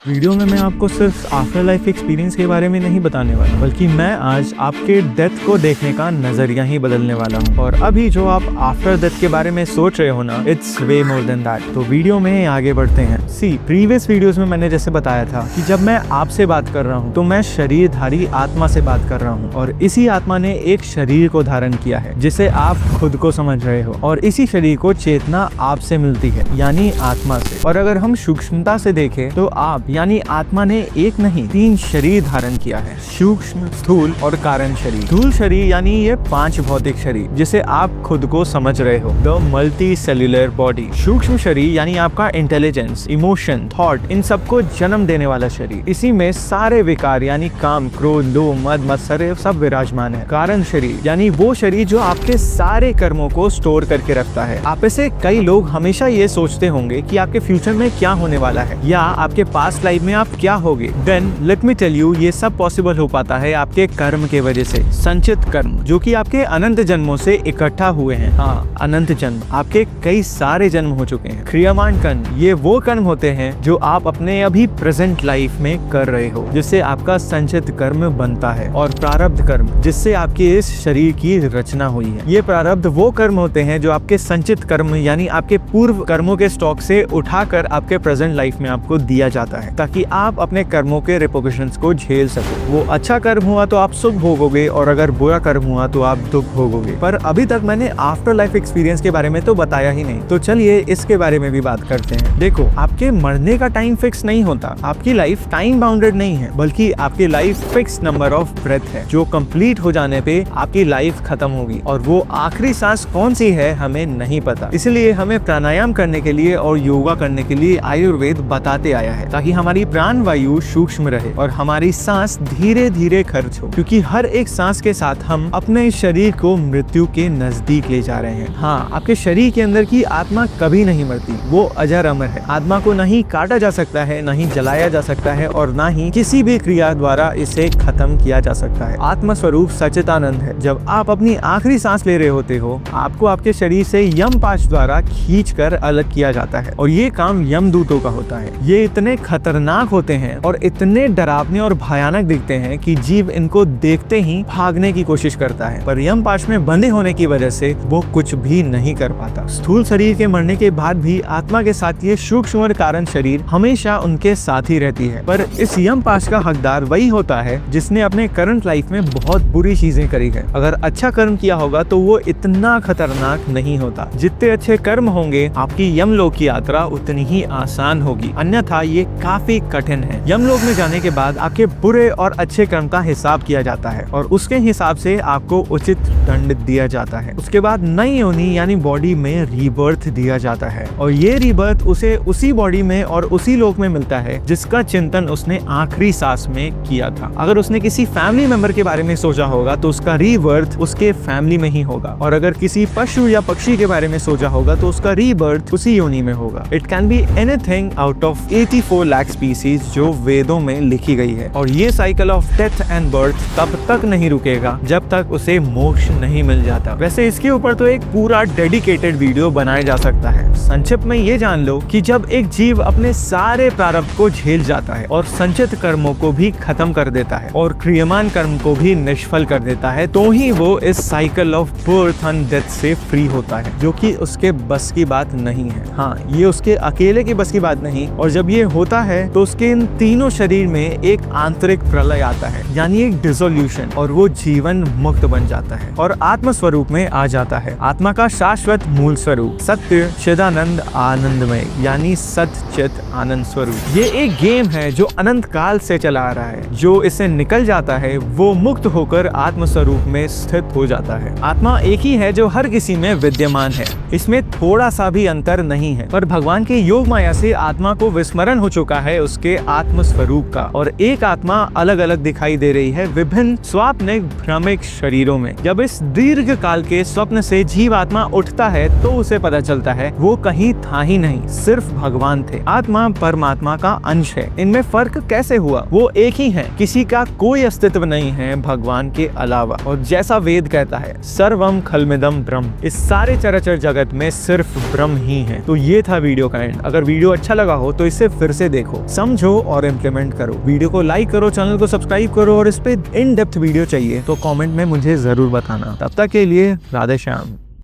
Video में मैं आपको सिर्फ आफ्टर लाइफ एक्सपीरियंस के बारे में नहीं बताने वाला, बल्कि मैं आज आपके डेथ को देखने का नजरिया ही बदलने वाला हूँ। और अभी जो आप आफ्टर डेथ के बारे में सोच रहे हो ना, it's way more than that. तो वीडियो में आगे बढ़ते हैं। प्रीवियस वीडियोस में मैंने जैसे बताया था कि जब मैं आपसे बात कर रहा हूँ तो मैं शरीरधारी आत्मा से बात कर रहा हूँ, और इसी आत्मा ने एक शरीर को धारण किया है जिसे आप खुद को समझ रहे हो, और इसी शरीर को चेतना आपसे मिलती है, यानी आत्मा से। और अगर हम सूक्ष्मता से देखें तो आप यानी आत्मा ने एक नहीं 3 शरीर धारण किया है, सूक्ष्म, स्थूल और कारण शरीर। स्थूल शरीर यानी ये 5 भौतिक शरीर जिसे आप खुद को समझ रहे हो, द मल्टी सेल्यूलर बॉडी। सूक्ष्म शरीर यानी आपका इंटेलिजेंस, इमोशन, थॉट, इन सबको जन्म देने वाला शरीर। इसी में सारे विकार यानी काम, क्रोध, लोभ, मद, मत्सर सब विराजमान है। कारण शरीर यानी वो शरीर जो आपके सारे कर्मों को स्टोर करके रखता है। आप में कई लोग हमेशा ये सोचते होंगे कि आपके फ्यूचर में क्या होने वाला है या आपके पास्ट लाइफ में आप क्या होगे। Then let me tell you, ये सब पॉसिबल हो पाता है आपके कर्म के वजह से। संचित कर्म जो कि आपके अनंत जन्मों से इकट्ठा हुए हैं। हाँ, अनंत जन्म, आपके कई सारे जन्म हो चुके हैं। क्रियामान कर्म, ये वो कर्म होते हैं जो आप अपने अभी प्रेजेंट लाइफ में कर रहे हो, जिससे आपका संचित कर्म बनता है। और प्रारब्ध कर्म, जिससे आपके इस शरीर की रचना हुई है। ये प्रारब्ध वो कर्म होते हैं जो आपके संचित कर्म यानी आपके पूर्व कर्मों के स्टॉक से उठाकर आपके प्रेजेंट लाइफ में आपको दिया जाता है, ताकि आप अपने कर्मों के रिपोर्शंस को झेल सको। वो अच्छा कर्म हुआ तो आप सुख भोगोगे, और अगर बुरा कर्म हुआ तो आप दुख भोगोगे। पर अभी तक मैंने आफ्टर लाइफ एक्सपीरियंस के बारे में तो बताया ही नहीं, तो चलिए इसके बारे में भी बात करते हैं। देखो, आपके मरने का टाइम फिक्स नहीं होता। आपकी लाइफ टाइम बाउंडेड नहीं है, बल्कि आपकी life fix number of breath है, जो कंप्लीट हो जाने पे आपकी लाइफ खत्म होगी। और वो आखिरी सांस कौन सी है हमें नहीं पता। इसलिए हमें प्राणायाम करने के लिए और योगा करने के लिए आयुर्वेद बताते आया है, ताकि हमारी प्राण वायु सूक्ष्म रहे और हमारी सांस धीरे धीरे खर्च हो, क्योंकि हर एक सांस के साथ हम अपने शरीर को मृत्यु के नजदीक ले जा रहे हैं। हाँ, आपके शरीर के अंदर की आत्मा कभी नहीं मरती, वो अजर अमर है। आत्मा को नहीं काटा जा सकता है, नहीं जलाया जा सकता है, और ना ही किसी भी क्रिया द्वारा इसे खत्म किया जा सकता है। आत्मा स्वरूप सच्चिदानंद है। जब आप अपनी आखिरी सांस ले रहे होते हो, आपको आपके शरीर से यमपाश द्वारा खींचकर अलग किया जाता है, और ये काम यमदूतों का होता है। ये इतने खतरनाक होते हैं और इतने डरावने और भयानक दिखते हैं कि जीव इनको देखते ही भागने की कोशिश करता है, पर यमपाश में बंधे होने की वजह से वो कुछ भी नहीं कर पाता। स्थूल शरीर के मरने के बाद भी आत्मा के साथ ये सूक्ष्म और कारण शरीर हमेशा उनके साथ ही रहती है। पर इस यमपाश का हकदार वही होता है जिसने अपने करंट लाइफ में बहुत बुरी चीजें करी है। अगर अच्छा कर्म किया होगा तो वो इतना खतरनाक नहीं होता। जितने अच्छे कर्म होंगे, आपकी यमलोक की यात्रा उतनी ही आसान होगी, अन्यथा ये काफी कठिन है। यमलोक में जाने के बाद आपके बुरे और अच्छे कर्म का हिसाब किया जाता है, और उसके हिसाब से आपको उचित दंड दिया जाता है। उसके बाद नई योनि यानी बॉडी में रीबर्थ दिया जाता है, और ये रीबर्थ उसे उसी बॉडी में और उसी लोक में मिलता है जिसका चिंतन उसने आखिरी सांस में किया था। अगर उसने किसी फैमिली मेंबर के बारे में सोचा होगा तो उसका रीबर्थ उसके फैमिली में ही होगा, और अगर किसी पशु या पक्षी के बारे में सोचा होगा तो उसका रीबर्थ उसी योनि में होगा। It can be anything out of 84 lakh species जो वेदों में लिखी गई है। और ये cycle of death and birth तब तक नहीं रुकेगा जब तक उसे मोक्ष नहीं मिल जाता। वैसे इसके ऊपर तो एक पूरा डेडिकेटेड वीडियो बनाया जा सकता है। संक्षिप्त में ये जान लो कि जब एक जीव अपने सारे प्रारब्ध को झेल जाता है और संचित कर्मों को भी खत्म कर देता है और क्रियमान कर्म को भी निष्फल कर देता है, तो ही वो इस cycle of birth and death से फ्री होता है, जो कि उसके बस की बात नहीं है। हाँ, ये उसके अकेले की बस की बात नहीं। और जब ये होता है तो उसके इन तीनों शरीर में एक आंतरिक प्रलय आता है, यानी एक डिसोल्यूशन, और वो जीवन मुक्त बन जाता है और आत्म स्वरूप में आ जाता है। आत्मा का शाश्वत मूल स्वरूप सत्य चिदानंद आनंदमय यानी सत चित आनंद स्वरूप। ये एक गेम है जो अनंत काल से चला आ रहा है। जो इससे निकल जाता है वो मुक्त होकर आत्म स्वरूप में स्थित हो जाता है। आत्मा एक ही है जो हर किसी में विद्यमान है, इसमें थोड़ा सा भी अंतर नहीं है। पर भगवान के योग माया से आत्मा को विस्मरण हो चुका है उसके आत्म स्वरूप का, और एक आत्मा अलग अलग दिखाई दे रही है विभिन्न स्वाप्निक भ्रमिक शरीरों में। जब इस दीर्घ काल के स्वप्न से जीव आत्मा उठता है तो उसे पता चलता है वो कहीं था ही नहीं, सिर्फ भगवान थे। आत्मा परमात्मा का अंश है। इनमें फर्क कैसे हुआ? वो एक ही है, किसी का कोई अस्तित्व नहीं है भगवान के अलावा। और जैसा वेद कहता है, सर्वम खलमिदम ब्रह्म, इस सारे चराचर जगत में सिर्फ ब्रह्म ही है। तो ये था वीडियो का एंड। अगर वीडियो अच्छा लगा हो तो इसे फिर से देखो। देखो, समझो और इम्प्लीमेंट करो। वीडियो को लाइक करो, चैनल को सब्सक्राइब करो और इस पे इन डेप्थ वीडियो चाहिए तो कमेंट में मुझे जरूर बताना। तब तक के लिए राधे श्याम।